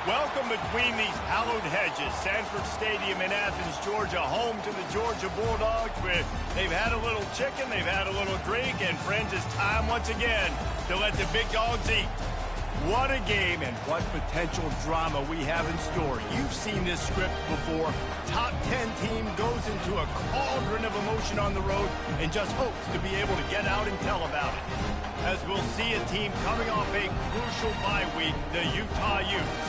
Welcome between these hallowed hedges. Sanford Stadium in Athens, Georgia, home to the Georgia Bulldogs. Where they've had a little chicken, they've had a little drink, and friends, it's time once again to let the big dogs eat. What a game and what potential drama we have in store. You've seen this script before. Top 10 team goes into a cauldron of emotion on the road and just hopes to be able to get out and tell about it. As we'll see a team coming off a crucial bye week, the Utah Utes,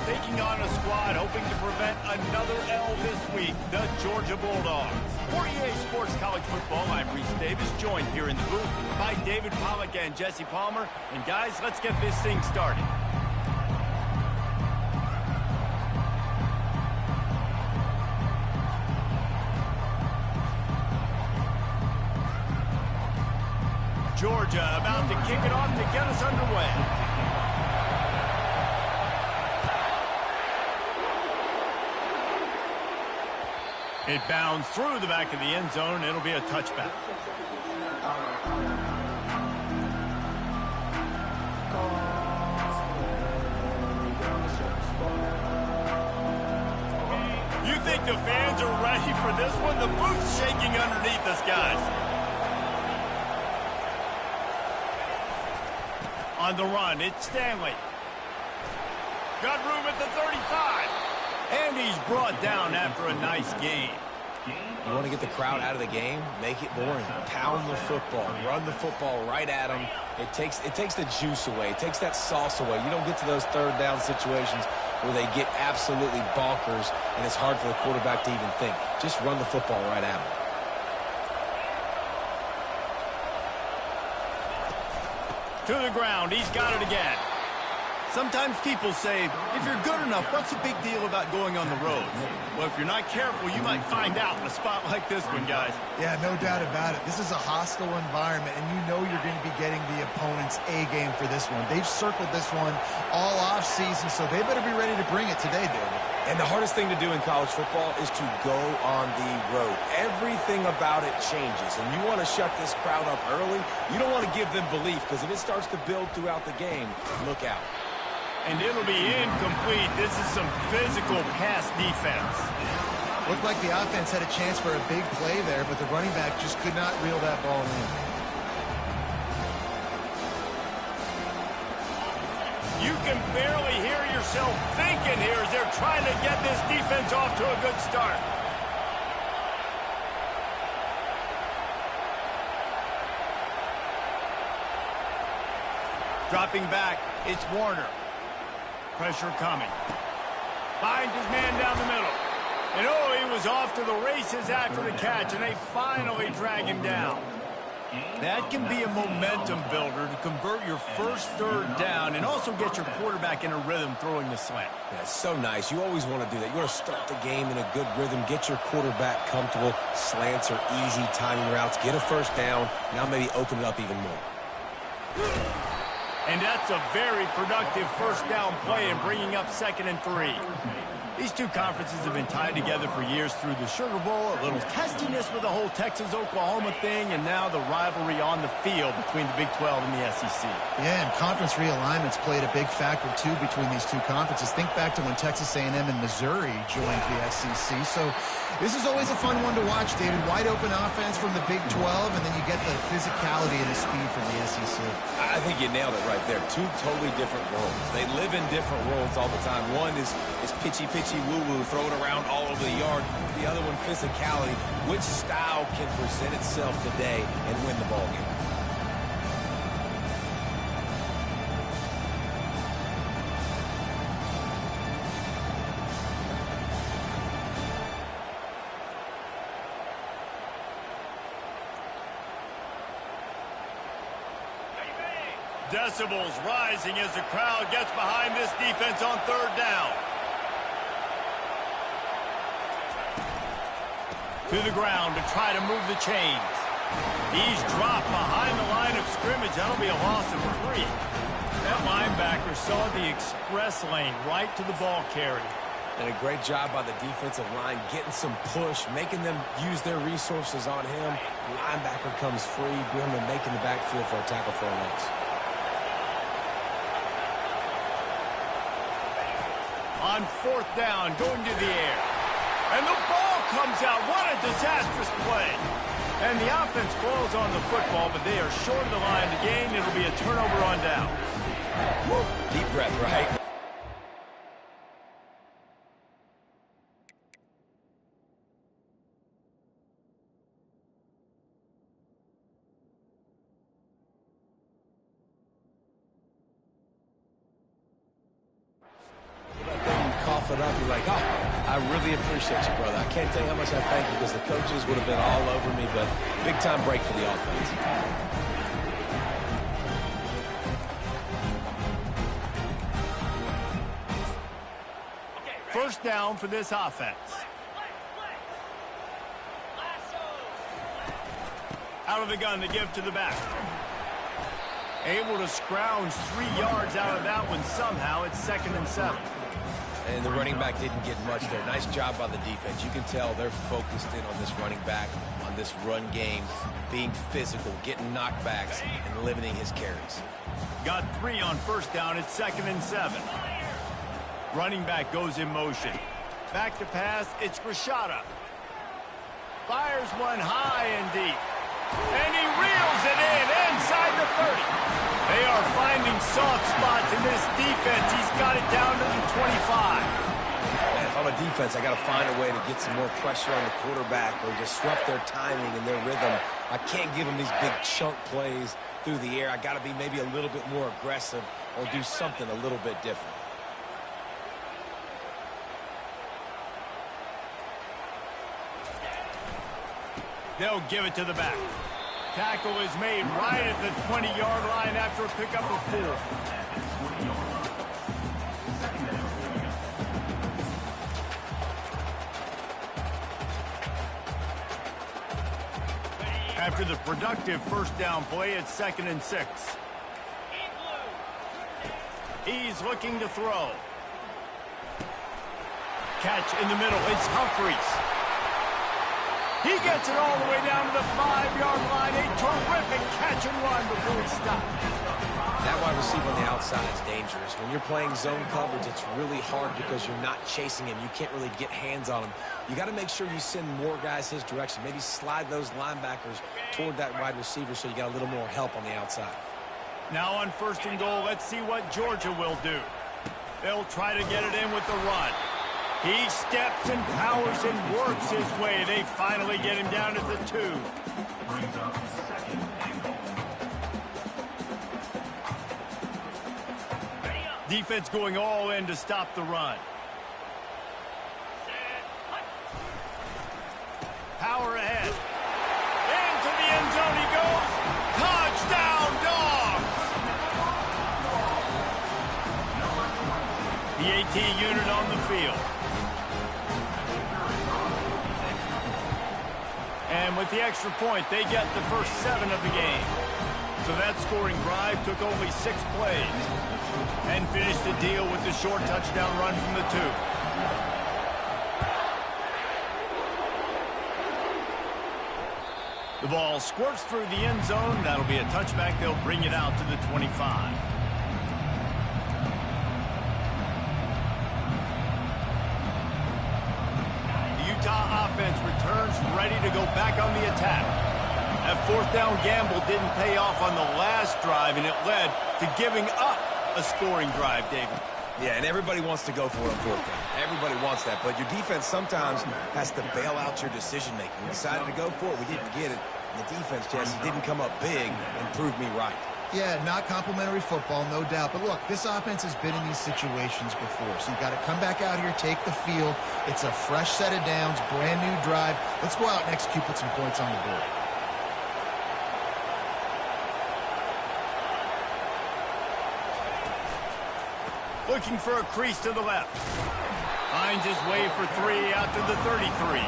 taking on a squad hoping to prevent another L this week, the Georgia Bulldogs. For EA Sports College Football, I'm Reese Davis, joined here in the booth by David Pollack and Jesse Palmer. And guys, let's get this thing started. Georgia about to kick it off to get us underway. It bounds through the back of the end zone. It'll be a touchback. You think the fans are ready for this one? The booth's shaking underneath us, guys. On the run, it's Stanley. Got room at the 35. And he's brought down after a nice game. You want to get the crowd out of the game? Make it boring. Pound the football. Run the football right at them. It takes the juice away. It takes that sauce away. You don't get to those third down situations where they get absolutely bonkers, and it's hard for the quarterback to even think. Just run the football right at them. To the ground. He's got it again. Sometimes people say, if you're good enough, what's the big deal about going on the road? Well, if you're not careful, you might find out in a spot like this one, guys. Yeah, no doubt about it. This is a hostile environment, and you know you're going to be getting the opponent's A game for this one. They've circled this one all offseason, so they better be ready to bring it today, David. And the hardest thing to do in college football is to go on the road. Everything about it changes, and you want to shut this crowd up early. You don't want to give them belief, because if it starts to build throughout the game, look out. And it'll be incomplete. This is some physical pass defense. Looked like the offense had a chance for a big play there, but the running back just could not reel that ball in. You can barely hear yourself thinking here as they're trying to get this defense off to a good start. Dropping back, it's Warner. Pressure coming. Finds his man down the middle. And oh, he was off to the races after the catch, and they finally drag him down. That can be a momentum builder to convert your first third down and also get your quarterback in a rhythm throwing the slant. Yeah, it's so nice. You always want to do that. You want to start the game in a good rhythm, get your quarterback comfortable. Slants are easy, timing routes, get a first down. Now maybe open it up even more. And that's a very productive first down play in bringing up 2nd and 3. These two conferences have been tied together for years through the Sugar Bowl, a little testiness with the whole Texas-Oklahoma thing, and now the rivalry on the field between the Big 12 and the SEC. Yeah, and conference realignments played a big factor, too, between these two conferences. Think back to when Texas A&M and Missouri joined the SEC. So this is always a fun one to watch, David. Wide open offense from the Big 12, and then you get the physicality and the speed from the SEC. I think you nailed it right there. Two totally different worlds. They live in different worlds all the time. One is pitchy woo-woo, throw it around all over the yard. The other one, physicality. Which style can present itself today and win the ball game? Decibels rising as the crowd gets behind this defense on 3rd down. To the ground to try to move the chains. He's dropped behind the line of scrimmage. That'll be a loss of 3. That linebacker saw the express lane right to the ball carrier. And a great job by the defensive line, getting some push, making them use their resources on him. The linebacker comes free, bring him making the backfield for a tackle for a loss. On fourth down, going to the air. And the ball comes out. What a disastrous play. And the offense falls on the football, but they are short of the line to gain. It'll be a turnover on down. Woo. Deep breath, right? Cough it up. You're like, oh, I really appreciate you, brother. I can't tell you how much I thank you because the coaches would have been all over me, but big-time break for the offense. First down for this offense. Out of the gun to give to the back. Able to scrounge 3 yards out of that one somehow. It's 2nd and 7. And the running back didn't get much there. Nice job by the defense. You can tell they're focused in on this running back, on this run game, being physical, getting knockbacks, and limiting his carries. Got 3 on first down. It's 2nd and 7. Running back goes in motion. Back to pass. It's Rashada. Fires one high and deep. And he reels it in inside the 30. They are finding soft spots in this defense. He's got it down to the 25. Man, if I'm a defense, I got to find a way to get some more pressure on the quarterback or disrupt their timing and their rhythm. I can't give them these big chunk plays through the air. I got to be maybe a little bit more aggressive or do something a little bit different. They'll give it to the back. Tackle is made right at the 20-yard line after a pickup of 4. After the productive first down play, it's 2nd and 6. He's looking to throw. Catch in the middle. It's Humphries. He gets it all the way down to the 5-yard line. A terrific catch and run before he stopped. That wide receiver on the outside is dangerous. When you're playing zone coverage, it's really hard because you're not chasing him. You can't really get hands on him. You got to make sure you send more guys his direction. Maybe slide those linebackers toward that wide receiver so you got a little more help on the outside. Now on 1st and goal, let's see what Georgia will do. They'll try to get it in with the run. He steps and powers and works his way. They finally get him down at the 2. Defense going all in to stop the run. Power ahead. Into the end zone he goes. Touchdown, Dogs! The AT unit on the field. And with the extra point, they get the first 7 of the game. So that scoring drive took only 6 plays. And finished the deal with the short touchdown run from the 2. The ball squirts through the end zone. That'll be a touchback. They'll bring it out to the 25. Offense returns ready to go back on the attack. That 4th down gamble didn't pay off on the last drive, and it led to giving up a scoring drive, David. Yeah, and everybody wants to go for it on 4th down. Everybody wants that, but your defense sometimes has to bail out your decision-making. We decided to go for it. We didn't get it. And the defense, Jesse, didn't come up big and prove me right. Yeah, not complimentary football, no doubt. But look, this offense has been in these situations before. So you got to come back out here, take the field. It's a fresh set of downs, brand new drive. Let's go out and execute, put some points on the board. Looking for a crease to the left. Finds his way for 3 out to the 33.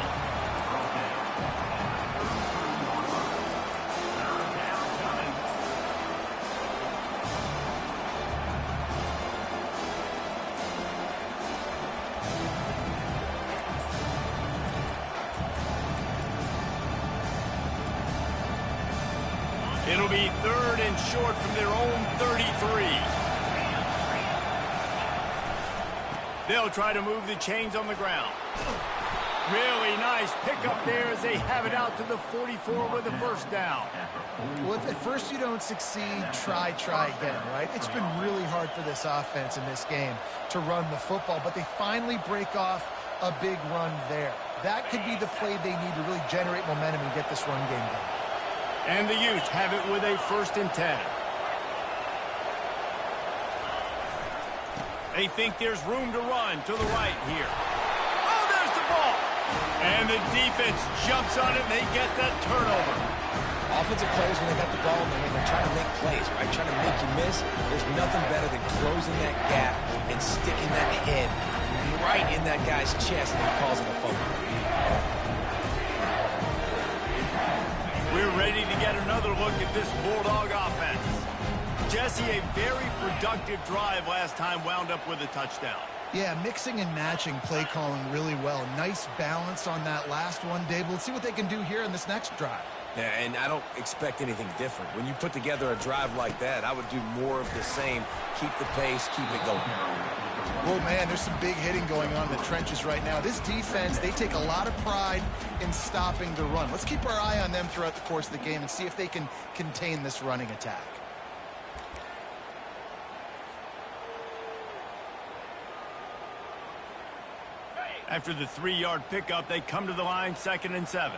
It'll be 3rd and short from their own 33. They'll try to move the chains on the ground. Really nice pickup there as they have it out to the 44 with the first down. Well, if at first you don't succeed, try again, right? It's been really hard for this offense in this game to run the football, but they finally break off a big run there. That could be the play they need to really generate momentum and get this run game going. And the Utes have it with a 1st and 10. They think there's room to run to the right here. Oh, there's the ball. And the defense jumps on it, and they get that turnover. Offensive players, when they got the ball in their hand, they're trying to make plays, right? Trying to make you miss. There's nothing better than closing that gap and sticking that head right in that guy's chest and causing a fumble. We're ready to get another look at this Bulldog offense. Jesse, a very productive drive last time wound up with a touchdown. Yeah, mixing and matching play calling really well. Nice balance on that last one, Dave. Let's see what they can do here in this next drive. Yeah, and I don't expect anything different. When you put together a drive like that, I would do more of the same. Keep the pace, keep it going. Well, man, there's some big hitting going on in the trenches right now. This defense, they take a lot of pride in stopping the run. Let's keep our eye on them throughout the course of the game and see if they can contain this running attack. After the 3-yard pickup, they come to the line, 2nd and 7.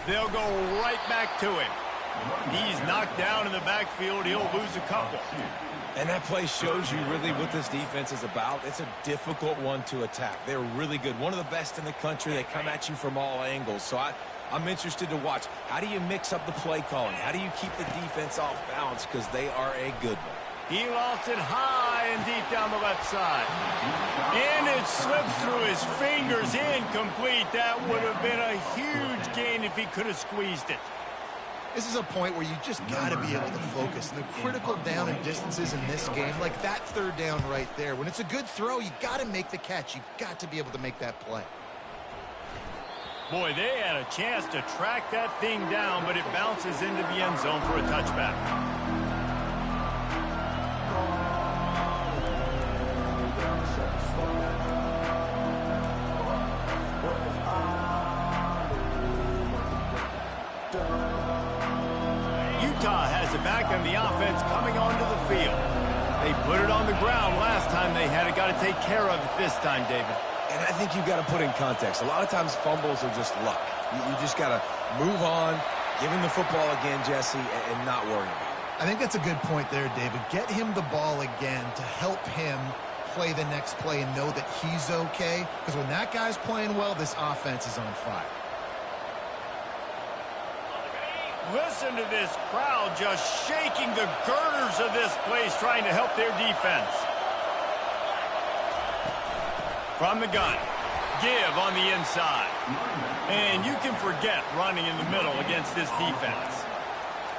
They'll go right back to him. He's knocked down in the backfield. He'll lose a couple. And that play shows you really what this defense is about. It's a difficult one to attack. They're really good. One of the best in the country. They come at you from all angles. So I'm interested to watch. How do you mix up the play calling? How do you keep the defense off balance? Because they are a good one. He lost it high and deep down the left side. And it slips through his fingers, incomplete. That would have been a huge gain if he could have squeezed it. This is a point where you just got to be able to focus. The critical down and distances in this game, like that 3rd down right there. When it's a good throw, you got to make the catch. You've got to be able to make that play. Boy, they had a chance to track that thing down, but it bounces into the end zone for a touchback. Utah has it back, and the offense coming onto the field. They put it on the ground last time they had it. Got to take care of it this time, David. And I think you've got to put in context. A lot of times fumbles are just luck. You just got to move on, give him the football again, Jesse, and not worry about it. I think that's a good point there, David. Get him the ball again to help him play the next play and know that he's okay. Because when that guy's playing well, this offense is on fire. Listen to this crowd just shaking the girders of this place, trying to help their defense. From the gun, give on the inside. And you can forget running in the middle against this defense.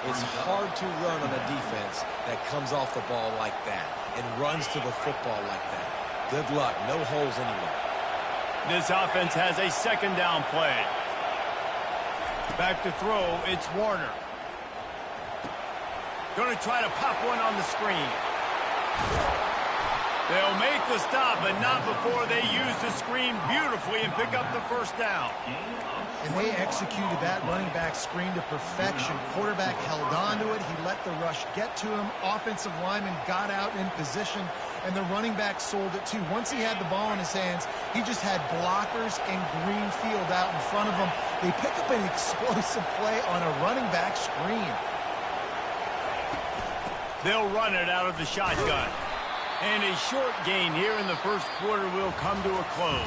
It's hard to run on a defense that comes off the ball like that and runs to the football like that. Good luck. No holes anywhere. This offense has a 2nd down play. Back to throw, it's Warner. Going to try to pop one on the screen. They'll make the stop, but not before they use the screen beautifully and pick up the 1st down. And they executed that running back screen to perfection. Quarterback held on to it. He let the rush get to him. Offensive lineman got out in position, and the running back sold it too. Once he had the ball in his hands, he just had blockers and green field out in front of him. They pick up an explosive play on a running back screen. They'll run it out of the shotgun. And a short gain here in the 1st quarter will come to a close.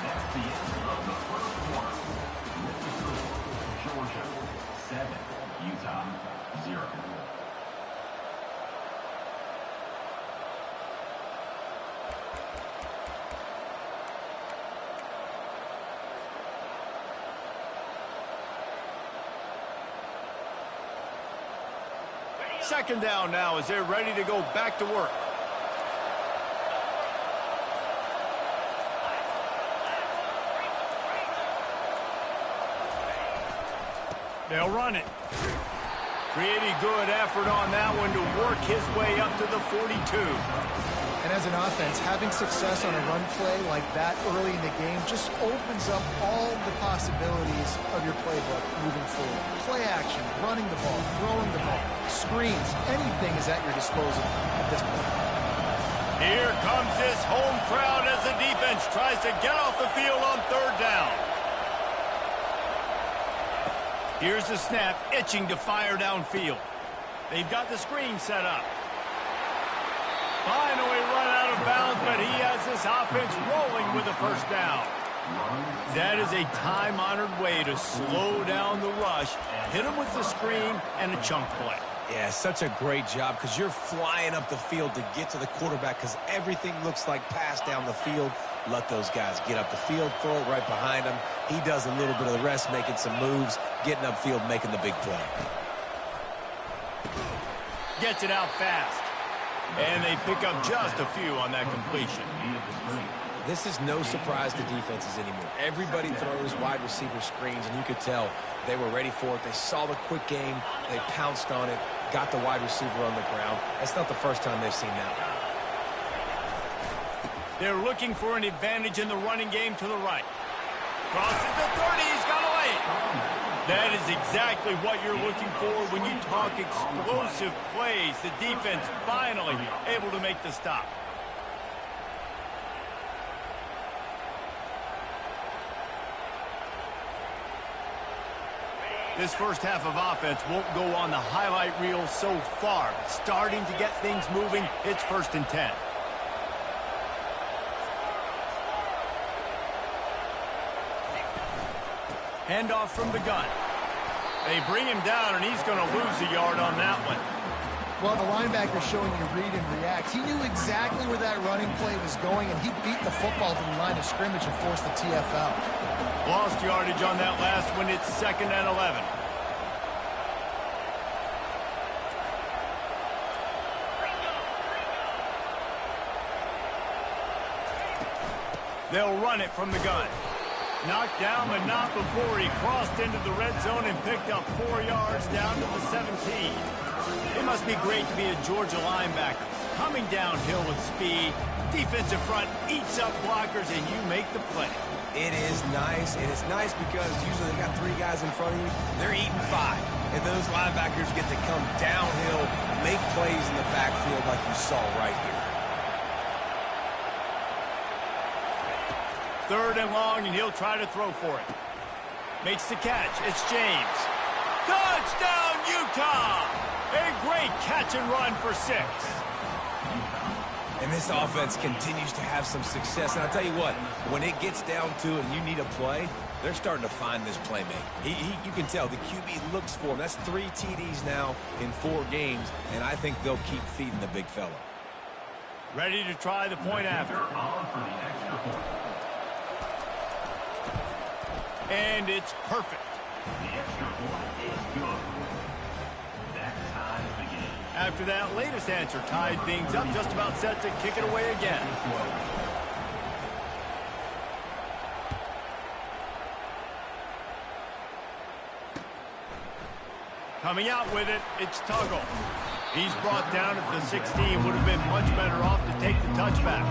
That's the end of the 1st quarter. Georgia 7, Utah 0. Second down now as they're ready to go back to work. They'll run it. Pretty good effort on that one to work his way up to the 42. And as an offense, having success on a run play like that early in the game just opens up all the possibilities of your playbook moving forward. Play action, running the ball, throwing the ball, screens, anything is at your disposal at this point. Here comes this home crowd as the defense tries to get off the field on third down. Here's the snap, itching to fire downfield. They've got the screen set up. Finally run out of bounds, but he has this offense rolling with a first down. That is a time-honored way to slow down the rush, hit him with the screen, and a chunk play. Yeah, such a great job because you're flying up the field to get to the quarterback because everything looks like pass down the field. Let those guys get up the field, throw it right behind him. He does a little bit of the rest, making some moves, getting upfield, making the big play. Gets it out fast. And they pick up just a few on that completion. This is no surprise to defenses anymore. Everybody throws wide receiver screens, and you could tell they were ready for it. They saw the quick game. They pounced on it, got the wide receiver on the ground. That's not the first time they've seen that one. They're looking for an advantage in the running game to the right. Crosses the 30. He's got a lane. That is exactly what you're looking for when you talk explosive plays. The defense finally able to make the stop. This first half of offense won't go on the highlight reel so far. Starting to get things moving. It's 1st and 10. Handoff from the gun. They bring him down, and he's going to lose a yard on that one. Well, the linebacker showing you read and react. He knew exactly where that running play was going, and he beat the football to the line of scrimmage and forced the TFL. Lost yardage on that last one. It's 2nd and 11. They'll run it from the gun. Knocked down, but not before he crossed into the red zone and picked up 4 yards down to the 17. It must be great to be a Georgia linebacker. Coming downhill with speed, defensive front eats up blockers, and you make the play. It is nice, and it's nice because usually they got 3 guys in front of you. They're eating 5, and those linebackers get to come downhill, make plays in the backfield like you saw right here. 3rd and long, and he'll try to throw for it. Makes the catch. It's James. Touchdown, Utah! A great catch and run for 6. And this offense continues to have some success. And I'll tell you what, when it gets down to it and you need a play, they're starting to find this playmaker. You can tell the QB looks for him. That's 3 TDs now in 4 games, and I think they'll keep feeding the big fella. Ready to try the point after. And it's perfect. The extra point is good. That ties the game. After that latest answer tied things up, just about set to kick it away again. Coming out with it, it's Tuggle. He's brought down at the 16. Would have been much better off to take the touchback.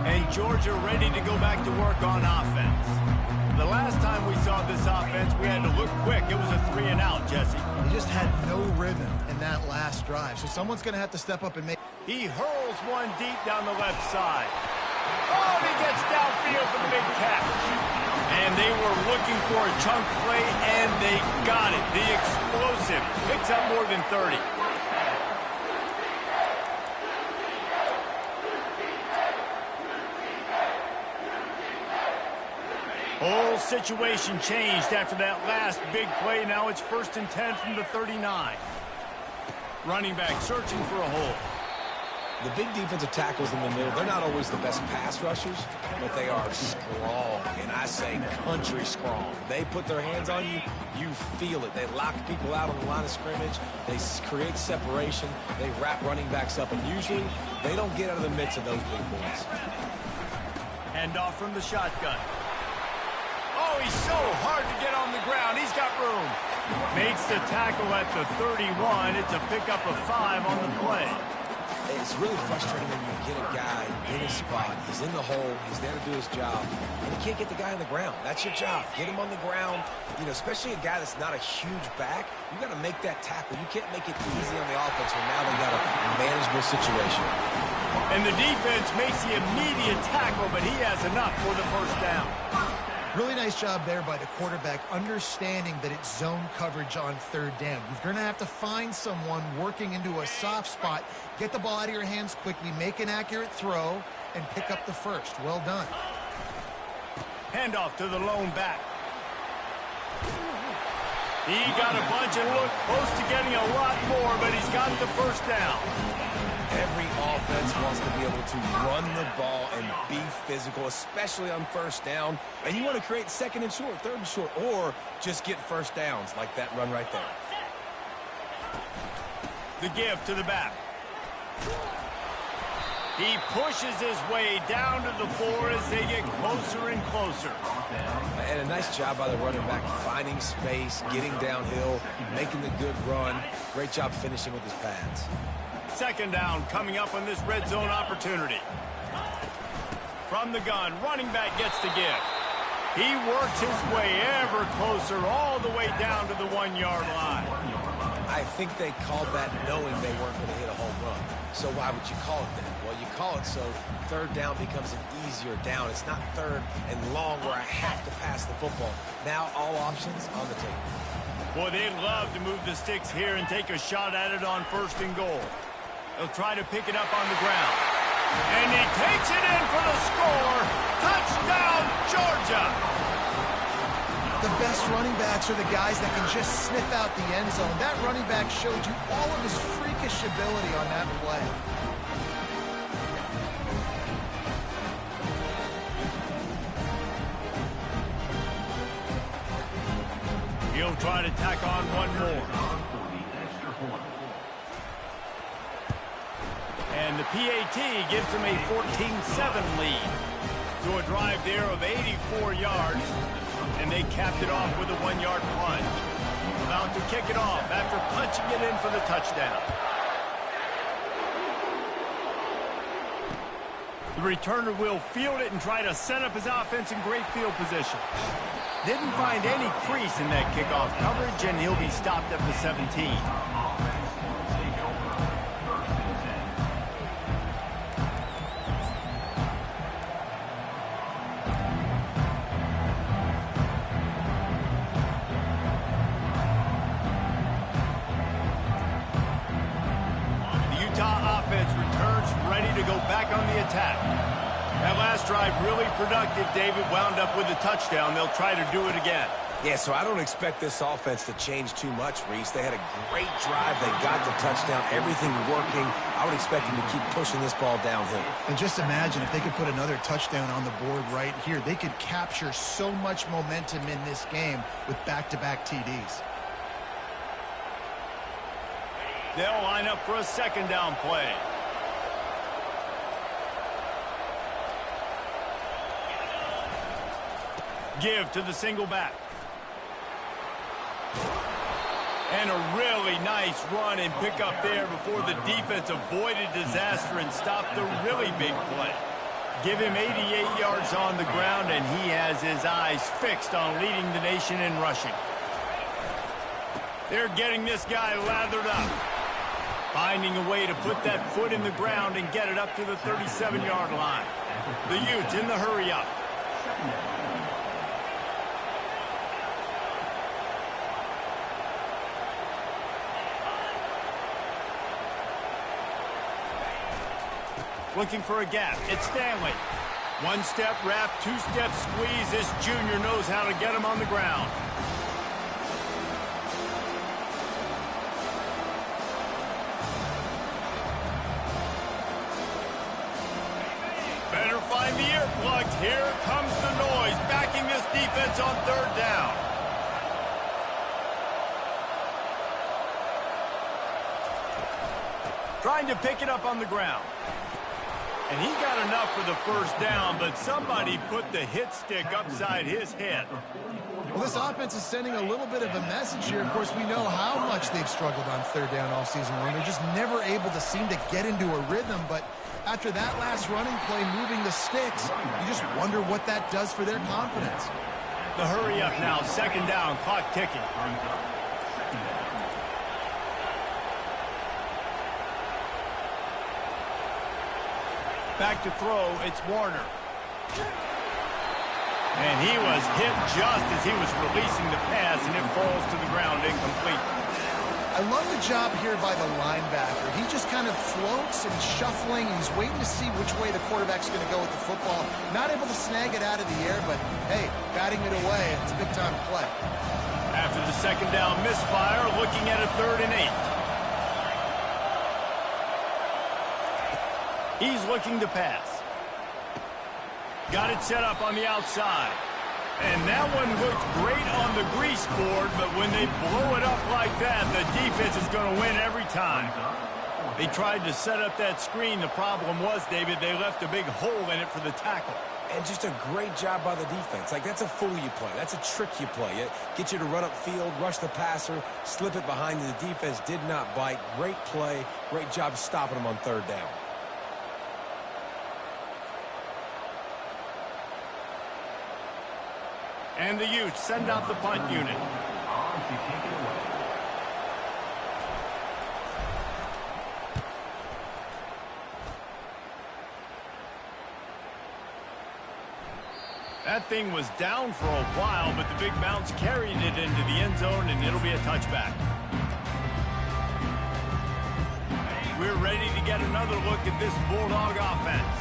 And Georgia ready to go back to work on offense. The last time we saw this offense, we had to look quick. It was a 3 and out, Jesse. He just had no rhythm in that last drive, so someone's going to have to step up and make... He hurls one deep down the left side. Oh, he gets downfield for the big catch. And they were looking for a chunk play, and they got it. The explosive picks up more than 30. Whole situation changed after that last big play. Now it's 1st and 10 from the 39. Running back searching for a hole. The big defensive tackles in the middle, they're not always the best pass rushers, but they are strong, and I say country strong. They put their hands on you, you feel it. They lock people out on the line of scrimmage. They create separation. They wrap running backs up, and usually they don't get out of the midst of those big boys. Hand off from the shotgun. Oh, he's so hard to get on the ground. He's got room. Makes the tackle at the 31. It's a pickup of 5 on the play. It's really frustrating when you get a guy in his spot. He's in the hole. He's there to do his job. And you can't get the guy on the ground. That's your job. Get him on the ground. You know, especially a guy that's not a huge back. You got to make that tackle. You can't make it easy on the offense when now they got a manageable situation. And the defense makes the immediate tackle, but he has enough for the first down. Really nice job there by the quarterback, understanding that it's zone coverage on third down. You're going to have to find someone working into a soft spot, get the ball out of your hands quickly, make an accurate throw, and pick up the first. Well done. Handoff to the lone back. He got a bunch and looked close to getting a lot more, but he's got the first down. Every offense wants to be able to run the ball and be physical, especially on first down. And you want to create second and short, third and short, or just get first downs like that run right there. The give to the back. He pushes his way down to the floor as they get closer and closer. And a nice job by the running back, finding space, getting downhill, making the good run. Great job finishing with his pads. Second down coming up on this red zone opportunity. From the gun, running back gets the give. He works his way ever closer all the way down to the 1-yard line. I think they called that knowing they weren't going to hit a home run. So why would you call it that? Well, you call it so third down becomes an easier down. It's not third and long where I have to pass the football. Now all options on the table. Boy, they'd love to move the sticks here and take a shot at it on first and goal. They'll try to pick it up on the ground. And he takes it in for the score. Touchdown, Georgia! The best running backs are the guys that can just sniff out the end zone. That running back showed you all of his freakish ability on that play. He'll try to tack on one more. And the PAT gives them a 14-7 lead. So a drive there of 84 yards, and they capped it off with a 1-yard plunge. About to kick it off after punching it in for the touchdown. The returner will field it and try to set up his offense in great field position. Didn't find any crease in that kickoff coverage, and he'll be stopped at the 17. Go back on the attack. That last drive really productive. David wound up with a touchdown. They'll try to do it again. Yeah, so I don't expect this offense to change too much, Reese. They had a great drive. They got the touchdown. Everything working. I would expect them to keep pushing this ball downhill. And just imagine if they could put another touchdown on the board right here. They could capture so much momentum in this game with back-to-back TDs. They'll line up for a second down play. Give to the single back. And a really nice run and pick up there before the defense avoided disaster and stopped the really big play. Give him 88 yards on the ground, and he has his eyes fixed on leading the nation in rushing. They're getting this guy lathered up. Finding a way to put that foot in the ground and get it up to the 37-yard line. The Utes in the hurry-up. Looking for a gap. It's Stanley. One-step wrap, two-step squeeze. This junior knows how to get him on the ground. Better find the earplugs. Here comes the noise, backing this defense on third down. Trying to pick it up on the ground. And he got enough for the first down, but somebody put the hit stick upside his head. Well, this offense is sending a little bit of a message here. Of course, we know how much they've struggled on third down all season long. They're just never able to seem to get into a rhythm, but after that last running play moving the sticks, you just wonder what that does for their confidence. The hurry up now, second down, clock ticking. Back to throw, it's Warner. And he was hit just as he was releasing the pass, and it falls to the ground incomplete. I love the job here by the linebacker. He just kind of floats and shuffling, and he's waiting to see which way the quarterback's going to go with the football. Not able to snag it out of the air, but, hey, batting it away, it's a big-time play. After the second down misfire, looking at a 3rd and 8. He's looking to pass. Got it set up on the outside. And that one looked great on the grease board, but when they blow it up like that, the defense is going to win every time. They tried to set up that screen. The problem was, David, they left a big hole in it for the tackle. And just a great job by the defense. Like, that's a fool you play. That's a trick you play. It gets you to run upfield, rush the passer, slip it behind you. The defense did not bite. Great play. Great job stopping them on third down. And the Utes send out the punt unit. That thing was down for a while, but the big bounce carried it into the end zone, and it'll be a touchback. We're ready to get another look at this Bulldog offense.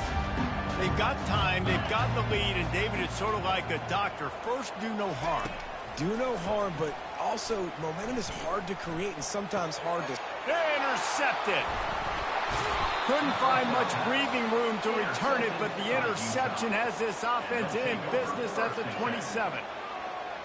They've got time, they've got the lead, and David, it's sort of like a doctor. First, do no harm. Do no harm, but also momentum is hard to create and sometimes hard to... Intercepted. Couldn't find much breathing room to return it, but the interception has this offense in business at the 27.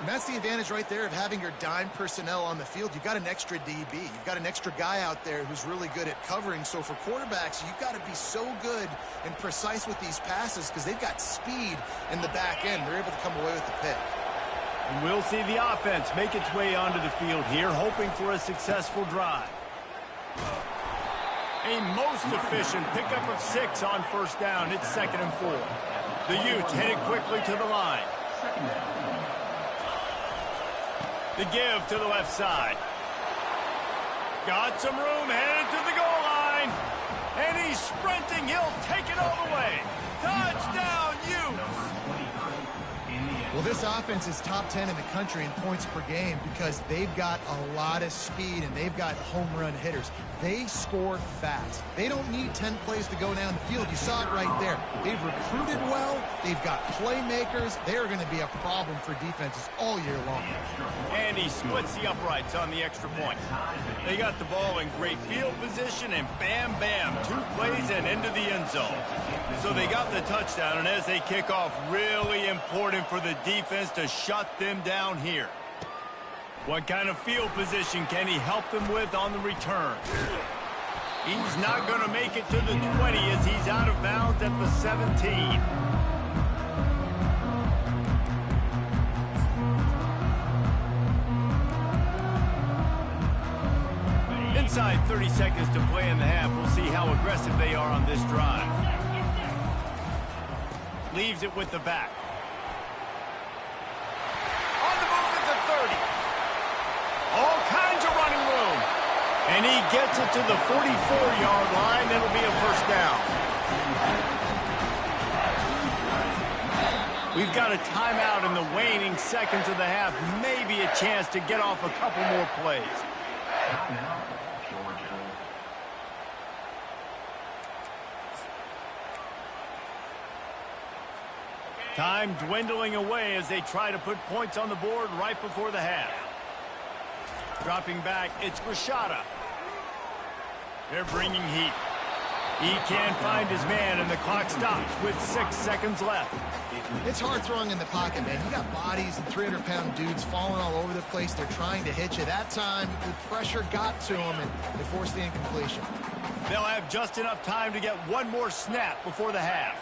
And that's the advantage right there of having your dime personnel on the field. You've got an extra DB. You've got an extra guy out there who's really good at covering. So for quarterbacks, you've got to be so good and precise with these passes because they've got speed in the back end. They're able to come away with the pick. And we'll see the offense make its way onto the field here, hoping for a successful drive. A most efficient pickup of 6 on first down. It's 2nd and 4. The Utes headed quickly to the line. The give to the left side. Got some room, headed to the goal line. And he's sprinting. He'll take it all the way. Touchdown, Utes! Well, this offense is top 10 in the country in points per game because they've got a lot of speed and they've got home run hitters. They score fast. They don't need 10 plays to go down the field. You saw it right there. They've recruited well. They've got playmakers. They're going to be a problem for defenses all year long. And he splits the uprights on the extra point. They got the ball in great field position, and bam, bam, 2 plays and into the end zone. So they got the touchdown, and as they kick off, really important for the defense to shut them down here. What kind of field position can he help them with on the return? He's not going to make it to the 20 as he's out of bounds at the 17. Inside 30 seconds to play in the half. We'll see how aggressive they are on this drive. Leaves it with the back. On the move at the 30. All kinds of running room. And he gets it to the 44-yard line. That'll be a first down. We've got a timeout in the waning seconds of the half. Maybe a chance to get off a couple more plays. Time dwindling away as they try to put points on the board right before the half. Dropping back, it's Rashada. They're bringing heat. He can't find his man, and the clock stops with 6 seconds left. It's hard throwing in the pocket, man. You got bodies and 300-pound dudes falling all over the place. They're trying to hit you. That time, the pressure got to him, and they forced the incompletion. They'll have just enough time to get one more snap before the half.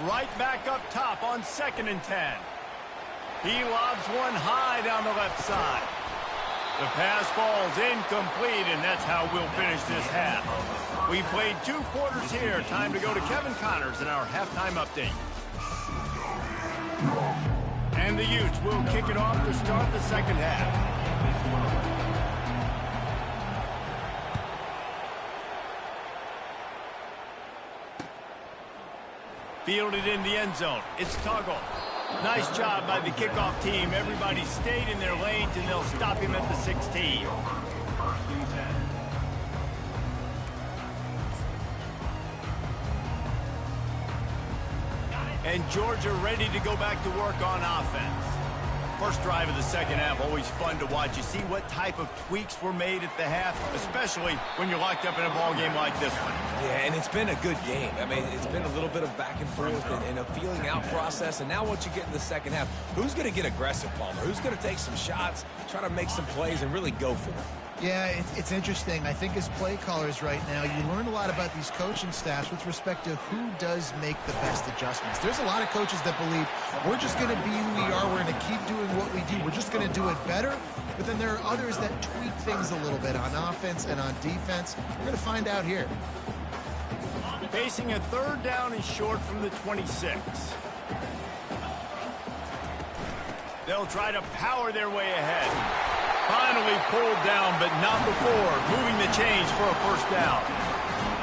Right back up top on 2nd and 10. He lobs one high down the left side. The pass falls incomplete, and that's how we'll finish this half. We played 2 quarters here. Time to go to Kevin Connors in our halftime update. And the Utes will kick it off to start the second half. Fielded in the end zone. It's Tuggle. Nice job by the kickoff team. Everybody stayed in their lanes, and they'll stop him at the 16. And Georgia ready to go back to work on offense. First drive of the second half, always fun to watch. You see what type of tweaks were made at the half, especially when you're locked up in a ball game like this one. Yeah, and it's been a good game. I mean, it's been a little bit of back and forth and a feeling out process. And now once you get in the second half, who's going to get aggressive, Palmer? Who's going to take some shots, try to make some plays, and really go for it? Yeah, it's interesting. I think as play callers right now, you learn a lot about these coaching staffs with respect to who does make the best adjustments. There's a lot of coaches that believe we're just going to be who we are. We're going to keep doing what we do. We're just going to do it better. But then there are others that tweak things a little bit on offense and on defense. We're going to find out here. Facing a 3rd down and short from the 26. They'll try to power their way ahead. Finally pulled down, but not before moving the chains for a first down.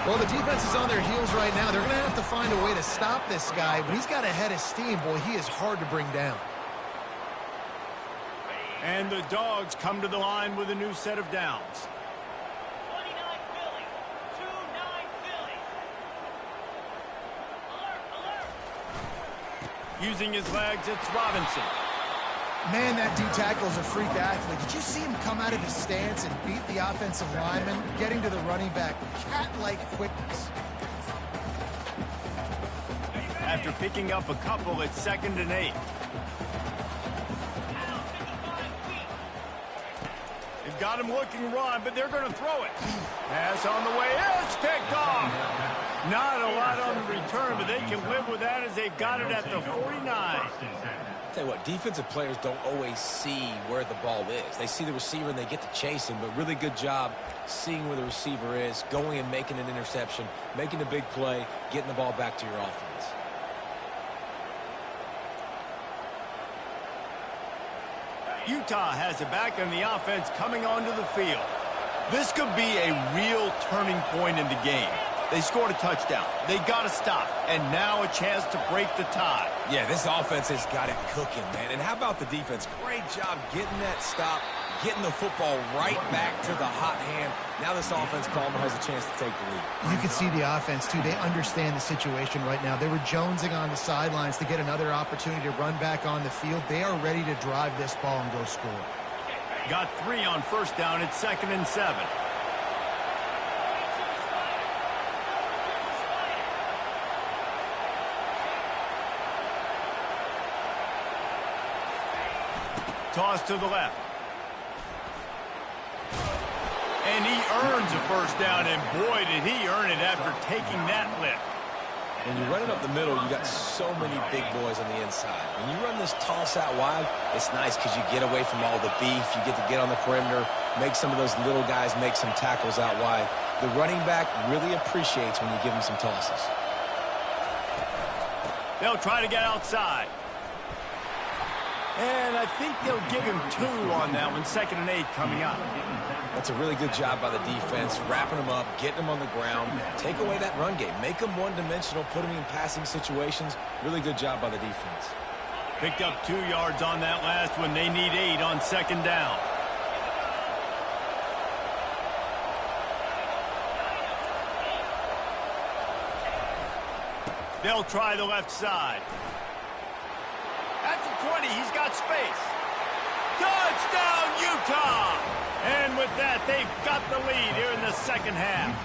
Well, the defense is on their heels right now. They're going to have to find a way to stop this guy, but he's got a head of steam. Boy, he is hard to bring down. And the Dogs come to the line with a new set of downs. 29 Philly, 2-9 Philly. Alert, alert. Using his legs, it's Robinson. Man, that D-tackle is a freak athlete. Did you see him come out of his stance and beat the offensive lineman, getting to the running back? Cat-like quickness. After picking up a couple, it's 2nd and 8. They've got him looking run, but they're going to throw it. Pass on the way. It's picked off. Not a lot on the return, but they can live with that as they've got it at the 49. Tell you what, defensive players don't always see where the ball is. They see the receiver and they get to chase him, but really good job seeing where the receiver is, going and making an interception, making a big play, getting the ball back to your offense. Utah has it back on the offense coming onto the field. This could be a real turning point in the game. They scored a touchdown. They got to stop. And now a chance to break the tie. Yeah, this offense has got it cooking, man. And how about the defense? Great job getting that stop, getting the football right back to the hot hand. Now this offense, Palmer, has a chance to take the lead. You can see the offense, too. They understand the situation right now. They were jonesing on the sidelines to get another opportunity to run back on the field. They are ready to drive this ball and go score. Got 3 on first down. It's 2nd and 7. Toss to the left. And he earns a first down, and boy, did he earn it after taking that lift. When you're running up the middle, you got so many big boys on the inside. When you run this toss out wide, it's nice because you get away from all the beef. You get to get on the perimeter, make some of those little guys make some tackles out wide. The running back really appreciates when you give him some tosses. They'll try to get outside. And I think they'll give him 2 on that one. 2nd and 8 coming up. That's a really good job by the defense, wrapping them up, getting them on the ground. Take away that run game. Make them one-dimensional, put them in passing situations. Really good job by the defense. Picked up 2 yards on that last one. They need 8 on 2nd down. They'll try the left side. At the 20, he's got space. Touchdown, Utah! And with that, they've got the lead here in the second half.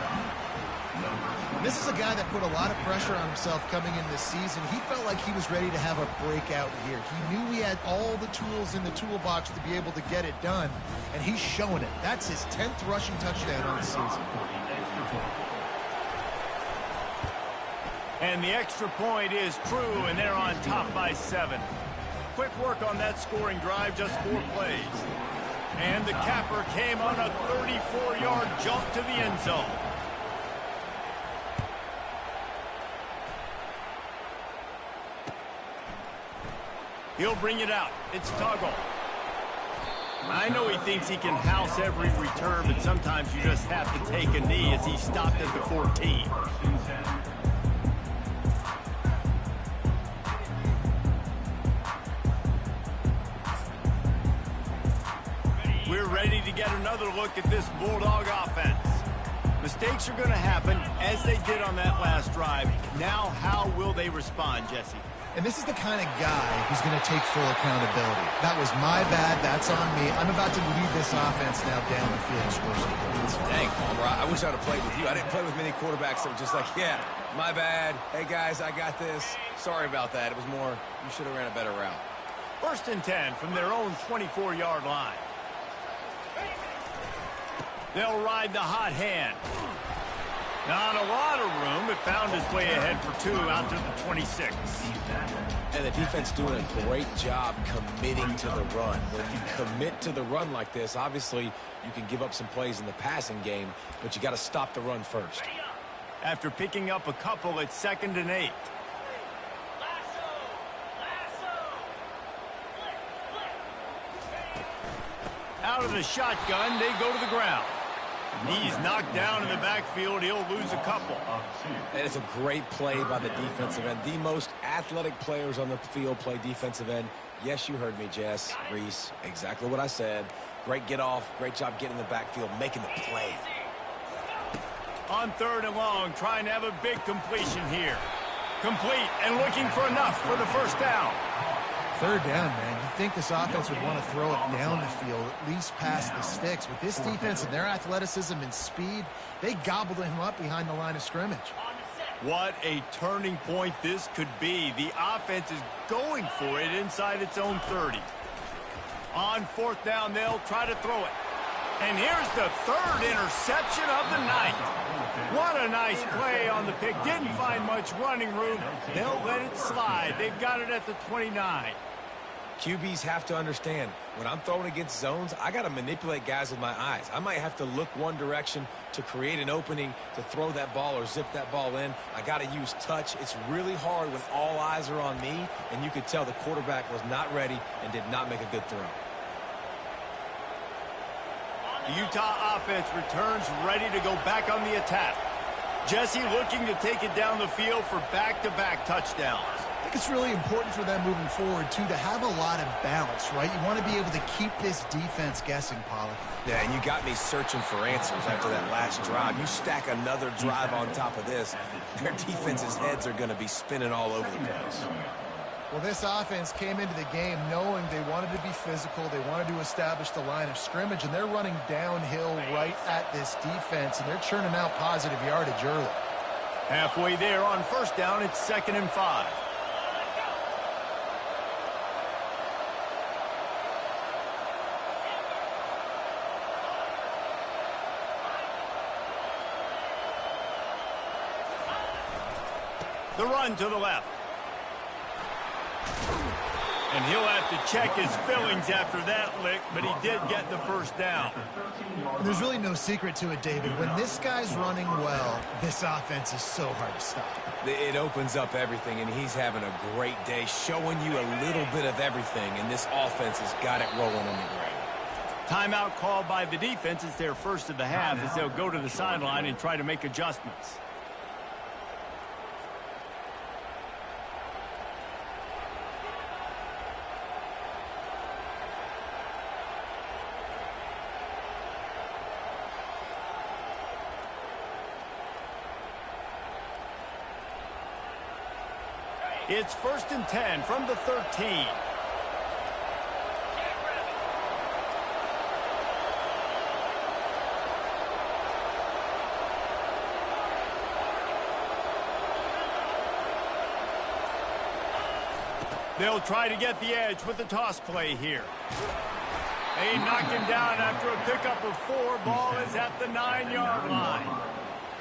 This is a guy that put a lot of pressure on himself coming in this season. He felt like he was ready to have a breakout year. He knew he had all the tools in the toolbox to be able to get it done, and he's showing it. That's his 10th rushing touchdown on the season. And the extra point is true, and they're on top by 7. Quick work on that scoring drive, just 4 plays. And the capper came on a 34-yard jump to the end zone. He'll bring it out. It's Tuggle. I know he thinks he can house every return, but sometimes you just have to take a knee as he stopped at the 14. We're ready to get another look at this Bulldog offense. Mistakes are going to happen, as they did on that last drive. Now, how will they respond, Jesse? And this is the kind of guy who's going to take full accountability. That was my bad. That's on me. I'm about to lead this offense now down the field and score some points. Dang, Palmer, I wish I would have played with you. I didn't play with many quarterbacks that were just like, yeah, my bad. Hey, guys, I got this. Sorry about that. It was more, you should have ran a better route. 1st and 10 from their own 24-yard line. They'll ride the hot hand. Not a lot of room. It found its way ahead for 2 out to the 26. And the defense doing a great job committing to the run. When you commit to the run like this, obviously you can give up some plays in the passing game, but you got to stop the run first. After picking up a couple, it's 2nd and 8. Out of the shotgun, they go to the ground. He's knocked down in the backfield. He'll lose a couple. And it's a great play by the defensive end. The most athletic players on the field play defensive end. Yes, you heard me, Jess, Reese. Exactly what I said. Great get off. Great job getting in the backfield, making the play. On 3rd and long, trying to have a big completion here. Complete and looking for enough for the 1st down. 3rd down, man. You'd think this offense would want to throw it down the field, at least past the sticks. With this defense and their athleticism and speed, they gobbled him up behind the line of scrimmage. What a turning point this could be. The offense is going for it inside its own 30. On 4th down, they'll try to throw it. And here's the 3rd interception of the night. What a nice play on the pick. Didn't find much running room. They'll let it slide. They've got it at the 29. QBs have to understand, when I'm throwing against zones, I got to manipulate guys with my eyes. I might have to look one direction to create an opening to throw that ball or zip that ball in. I got to use touch. It's really hard when all eyes are on me, and you could tell the quarterback was not ready and did not make a good throw. The Utah offense returns ready to go back on the attack. Jesse looking to take it down the field for back-to-back touchdowns. I think it's really important for them moving forward, too, to have a lot of balance, right? You want to be able to keep this defense guessing, Pollard. Yeah, and you got me searching for answers after that last drive. You stack another drive on top of this, their defense's heads are going to be spinning all over the place. Well, this offense came into the game knowing they wanted to be physical, they wanted to establish the line of scrimmage, and they're running downhill right at this defense, and they're churning out positive yardage early. Halfway there on 1st down, it's 2nd and 5. The run to the left. And he'll have to check his fillings after that lick, but he did get the 1st down. There's really no secret to it, David. When this guy's running well, this offense is so hard to stop. It opens up everything, and he's having a great day, showing you a little bit of everything, and this offense has got it rolling on the ground. Timeout called by the defense. It's their 1st of the half as they'll go to the sideline and try to make adjustments. It's 1st and 10 from the 13. They'll try to get the edge with the toss play here. They knocked him down after a pickup of 4. Ball is at the 9-yard line.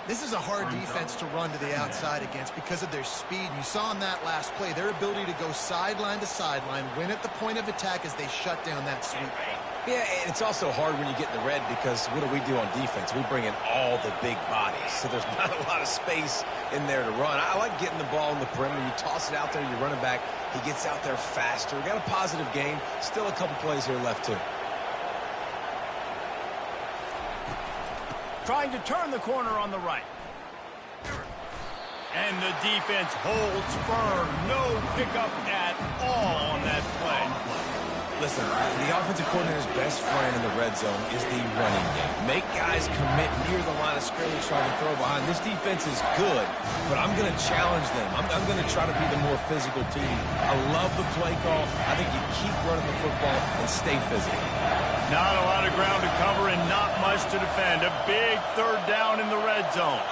This is a hard defense to run to the outside against because of their speed. You saw in that last play, their ability to go sideline to sideline, win at the point of attack as they shut down that sweep. Yeah, and it's also hard when you get in the red because what do on defense? We bring in all the big bodies, so there's not a lot of space in there to run. I like getting the ball in the perimeter. You toss it out there, you're running back. He gets out there faster. We got a positive game. Still a couple plays here left, too. Trying to turn the corner on the right. And the defense holds firm. No pickup at all on that play. Listen, the offensive coordinator's best friend in the red zone is the running game. Make guys commit near the line of scrimmage trying to throw behind. This defense is good, but I'm going to challenge them. I'm going to try to be the more physical team. I love the play call. I think you keep running the football and stay physical. Not a lot of ground to cover and not much to defend. A big third down in the red zone.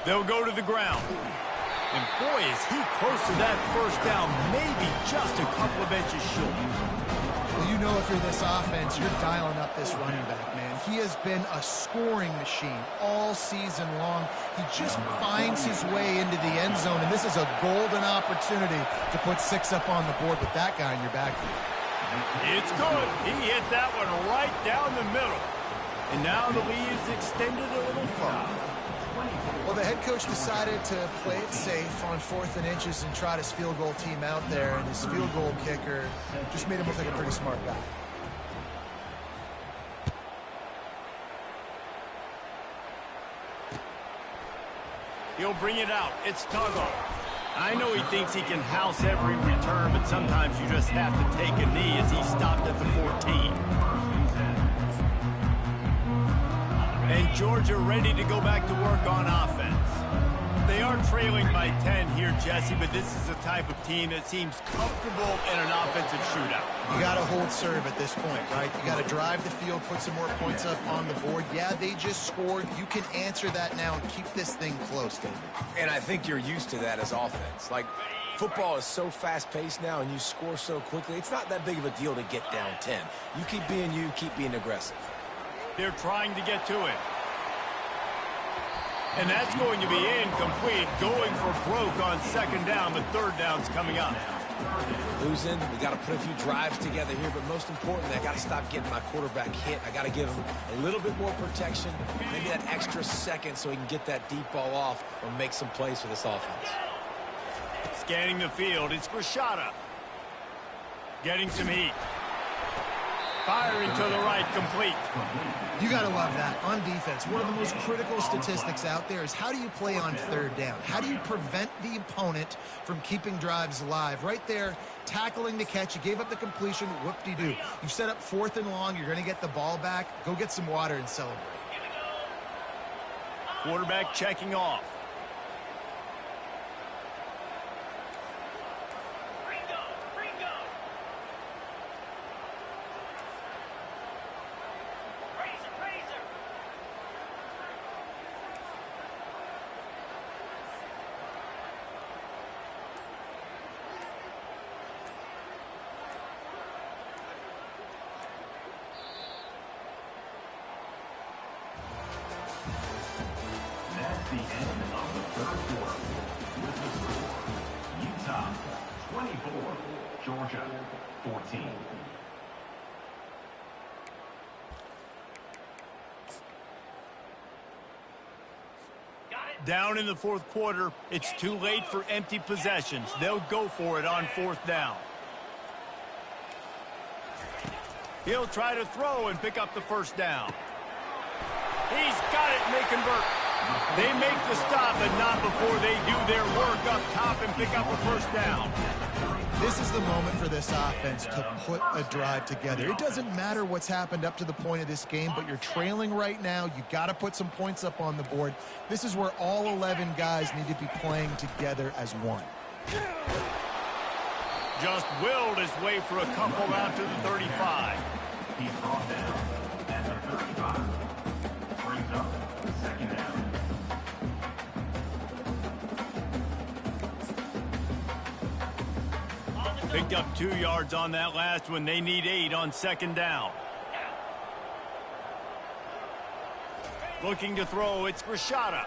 They'll go to the ground. And boy, is he close to that first down, maybe just a couple of inches short. Well, you know if you're this offense, you're dialing up this running back, man. He has been a scoring machine all season long. He just finds his way into the end zone, and this is a golden opportunity to put 6 up on the board with that guy in your backfield. It's good. He hit that one right down the middle. And now the lead is extended a little further. Well, the head coach decided to play it safe on 4th and inches and trot his field goal team out there, and his field goal kicker just made him look like a pretty smart guy. He'll bring it out. It's Tuggle. I know he thinks he can house every return, but sometimes you just have to take a knee as he stopped at the 14. And Georgia ready to go back to work on offense. They are trailing by 10 here, Jesse, but this is the type of team that seems comfortable in an offensive shootout. You got to hold serve at this point, right? You got to drive the field, put some more points up on the board. Yeah, they just scored. You can answer that now and keep this thing close, David. And I think you're used to that as offense. Like, football is so fast-paced now and you score so quickly, it's not that big of a deal to get down 10. You keep being aggressive. They're trying to get to it. And that's going to be incomplete, going for broke on 2nd down. The 3rd down's coming up. Losing, we got to put a few drives together here, but most importantly, I got to stop getting my quarterback hit. I got to give him a little bit more protection, maybe that extra second so he can get that deep ball off or make some plays for this offense. Scanning the field, it's Rashada. Getting some heat. Firing to the right, complete. You got to love that. On defense, one of the most critical statistics out there is how do you play on 3rd down? How do you prevent the opponent from keeping drives alive? Right there, tackling the catch. You gave up the completion. Whoop-de-doo. You've set up 4th and long. You're going to get the ball back. Go get some water and celebrate. Quarterback checking off. That's the end of the 3rd quarter. With the score, Utah 24, Georgia 14. Down in the 4th quarter, it's too late for empty possessions. They'll go for it on 4th down. He'll try to throw and pick up the 1st down. He's got it, and they convert. They make the stop, but not before they do their work up top and pick up a 1st down. This is the moment for this offense to put a drive together. It doesn't matter what's happened up to the point of this game, but you're trailing right now. You got to put some points up on the board. This is where all 11 guys need to be playing together as one. Just willed his way for a couple out to the 35. He's brought down at the 35. Brings up 2nd down. Picked up 2 yards on that last one. They need 8 on second down. Looking to throw, it's Rashada.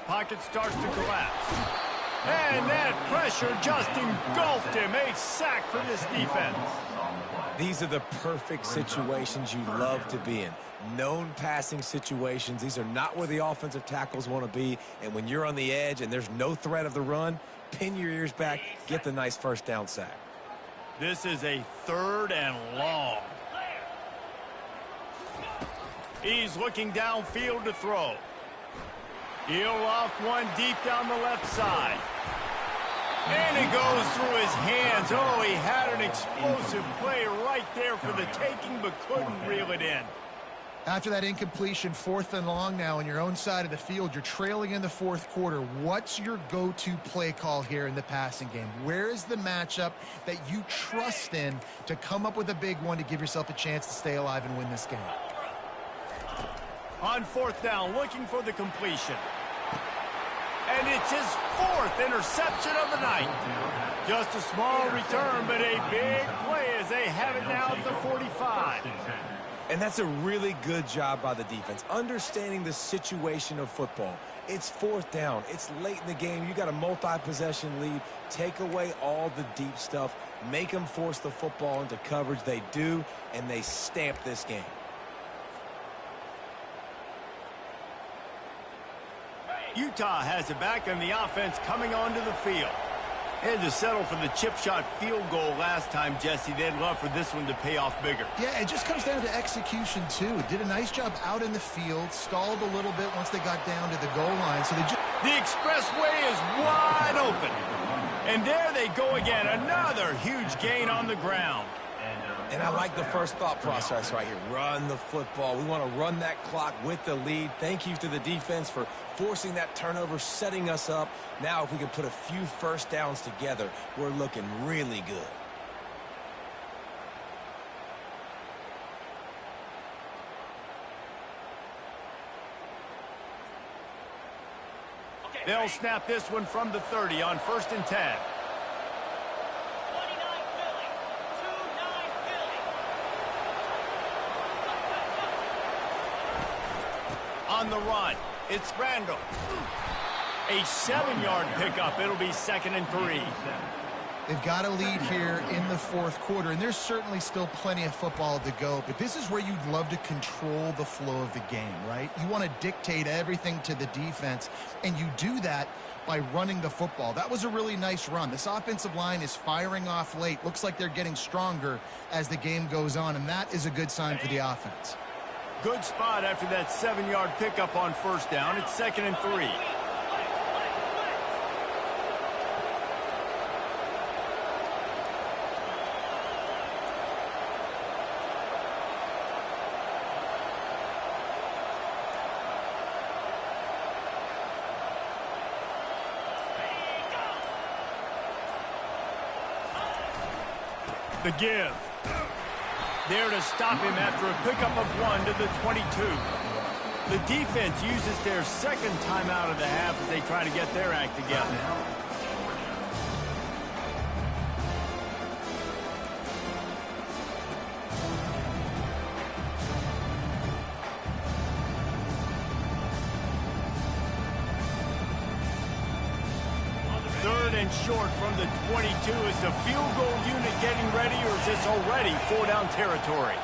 Pocket starts to collapse. And that pressure just engulfed him. A sack for this defense. These are the perfect situations you love to be in. Known passing situations. These are not where the offensive tackles want to be. And when you're on the edge and there's no threat of the run, pin your ears back, get the nice first down sack. This is a 3rd and long. He's looking downfield to throw. He'll loft one deep down the left side. And it goes through his hands. Oh, he had an explosive play right there for the taking, but couldn't reel it in. After that incompletion, 4th and long now on your own side of the field, you're trailing in the 4th quarter. What's your go-to play call here in the passing game? Where is the matchup that you trust in to come up with a big one to give yourself a chance to stay alive and win this game? On 4th down, looking for the completion. And it's his 4th interception of the night. Just a small return, but a big play as they have it now at the 45. And that's a really good job by the defense, understanding the situation of football. It's 4th down. It's late in the game. You got a multi-possession lead. Take away all the deep stuff. Make them force the football into coverage. They do, and they stamp this game. Utah has it back on the offense coming onto the field. They had to settle for the chip shot field goal last time, Jesse. They'd love for this one to pay off bigger. Yeah, it just comes down to execution, too. Did a nice job out in the field, stalled a little bit once they got down to the goal line. So they just... The expressway is wide open. And there they go again. Another huge gain on the ground. And I like the first thought process right here. Run the football. We want to run that clock with the lead. Thank you to the defense for forcing that turnover, setting us up. Now if we can put a few first downs together, we're looking really good. They'll snap this one from the 30 on 1st and 10. On the run, it's Randall. A 7-yard pickup. It'll be 2nd and 3. They've got a lead here in the 4th quarter, and there's certainly still plenty of football to go, but this is where you'd love to control the flow of the game, right? You want to dictate everything to the defense, and you do that by running the football. That was a really nice run. This offensive line is firing off late. Looks like they're getting stronger as the game goes on, and that is a good sign for the offense. Good spot after that 7-yard pickup on 1st down. It's 2nd and 3. The give. There to stop him after a pickup of 1 to the 22. The defense uses their 2nd timeout of the half as they try to get their act together. Short from the 22. Is the field goal unit getting ready, or is this already 4-down territory?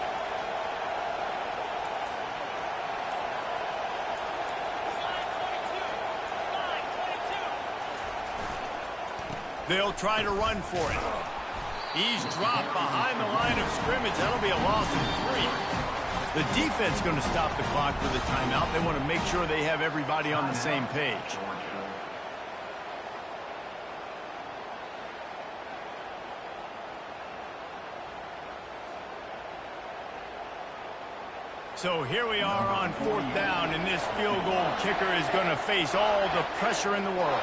They'll try to run for it. He's dropped behind the line of scrimmage. That'll be a loss of 3. The defense going to stop the clock for the timeout. They want to make sure they have everybody on the same page. So here we are on 4th down, and this field goal kicker is going to face all the pressure in the world.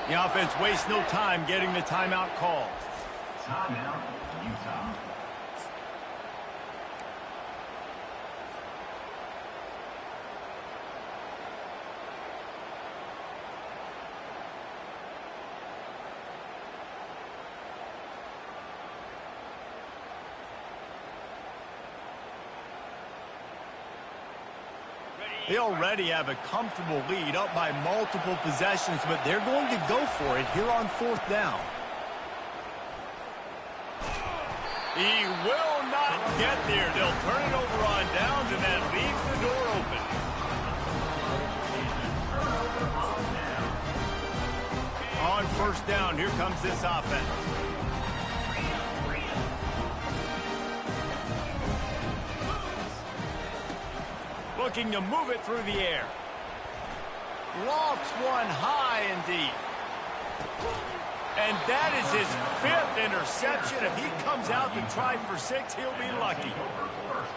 The offense wastes no time getting the timeout called. Timeout, Utah. They already have a comfortable lead up by multiple possessions, but they're going to go for it here on 4th down. He will not get there. They'll turn it over on downs, and that leaves the door open. On 1st down, here comes this offense. Looking to move it through the air. Lofts one high and deep. And that is his 5th interception. If he comes out to try for 6, he'll be lucky.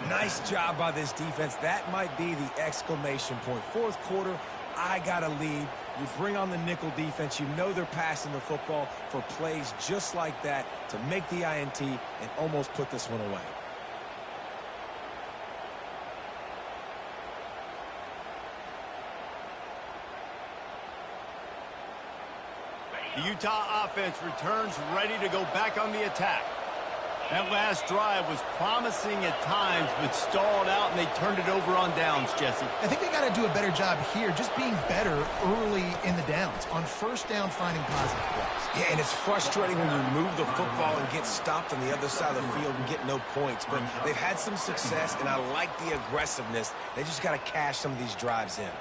Nice job by this defense. That might be the exclamation point. 4th quarter, I got a lead. You bring on the nickel defense. You know they're passing the football for plays just like that to make the INT and almost put this one away. The Utah offense returns ready to go back on the attack. That last drive was promising at times, but stalled out, and they turned it over on downs, Jesse. I think they got to do a better job here, just being better early in the downs. On 1st down, finding positive plays. Yeah, and it's frustrating when you move the football and get stopped on the other side of the field and get no points. But they've had some success, and I like the aggressiveness. They just got to cash some of these drives in.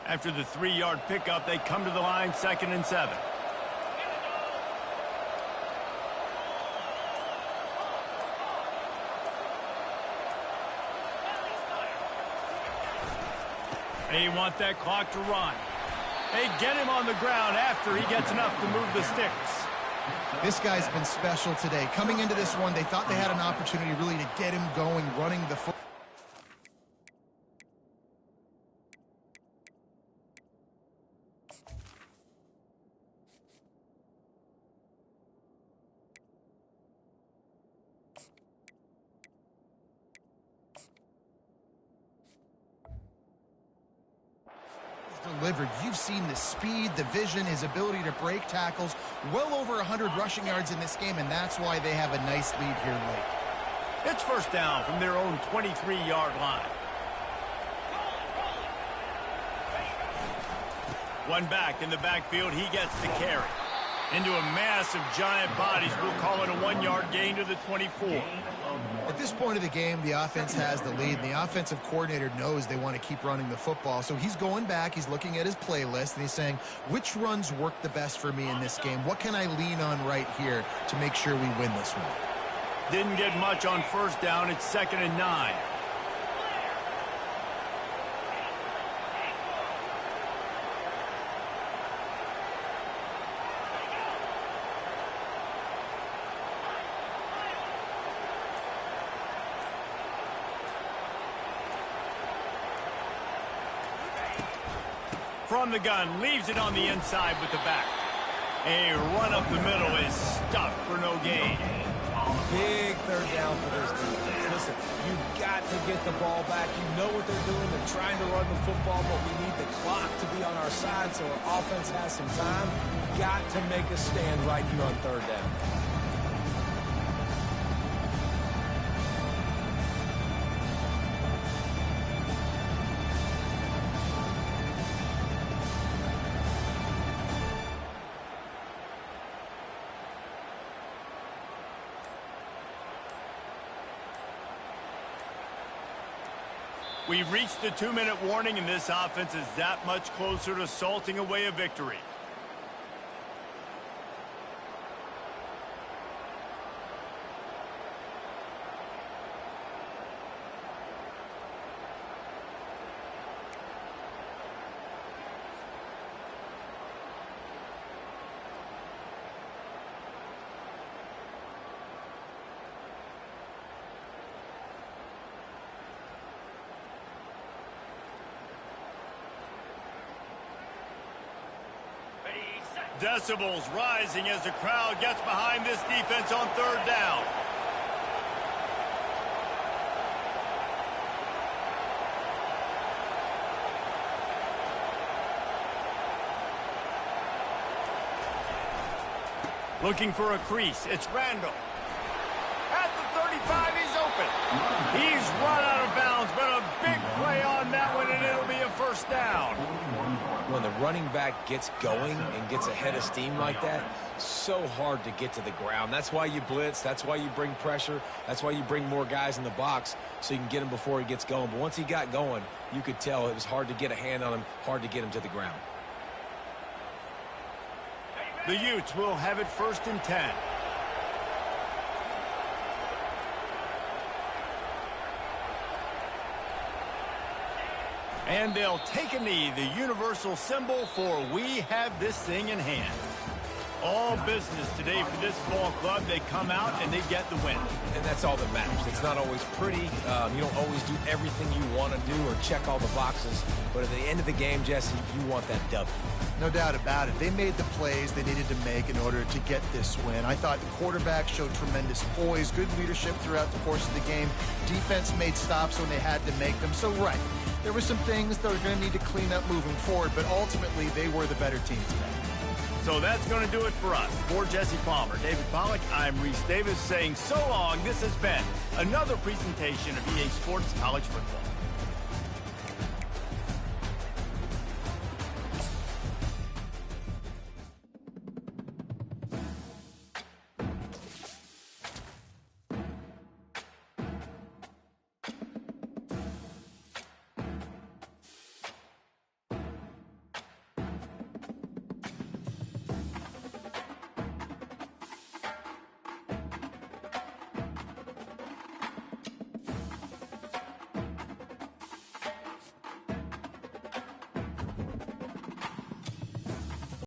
After the 3-yard pickup, they come to the line 2nd and 7. They want that clock to run. They get him on the ground after he gets enough to move the sticks. This guy's been special today. Coming into this one, they thought they had an opportunity really to get him going, running the football. Delivered. You've seen the speed, the vision, his ability to break tackles. Well over 100 rushing yards in this game, and that's why they have a nice lead here late. It's 1st down from their own 23-yard line. One back in the backfield. He gets the carry. Into a mass of giant bodies. We'll call it a 1-yard gain to the 24. At this point of the game, the offense has the lead, and the offensive coordinator knows they want to keep running the football. So he's going back, he's looking at his playlist, and he's saying, which runs work the best for me in this game? What can I lean on right here to make sure we win this one? Didn't get much on 1st down. It's 2nd and 9. From the gun, leaves it on the inside with the back. A run up the middle is stuffed for no gain. Big 3rd down for this defense. Listen, you've got to get the ball back. You know what they're doing. They're trying to run the football, but we need the clock to be on our side so our offense has some time. Got to make a stand right here on 3rd down. We've reached the 2-minute warning, and this offense is that much closer to salting away a victory. Decibels rising as the crowd gets behind this defense on 3rd down. Looking for a crease. It's Randall. At the 35, he's open. He's run out of bounds, but a big play on that one, and it'll be a first down. When the running back gets going and gets ahead of steam like that, so hard to get to the ground. That's why you blitz. That's why you bring pressure. That's why you bring more guys in the box so you can get him before he gets going. But once he got going, you could tell it was hard to get a hand on him, hard to get him to the ground. The Utes will have it 1st and 10. And they'll take a knee, the universal symbol for we have this thing in hand. All business today for this ball club. They come out and they get the win. And that's all that matters. It's not always pretty. You don't always do everything you want to do or check all the boxes. But at the end of the game, Jesse, you want that W. No doubt about it. They made the plays they needed to make in order to get this win. I thought the quarterback showed tremendous poise, good leadership throughout the course of the game. Defense made stops when they had to make them. So, right, there were some things that are going to need to clean up moving forward, but ultimately they were the better team today. So that's going to do it for us. For Jesse Palmer, David Pollack, I'm Reese Davis saying so long. This has been another presentation of EA Sports College Football.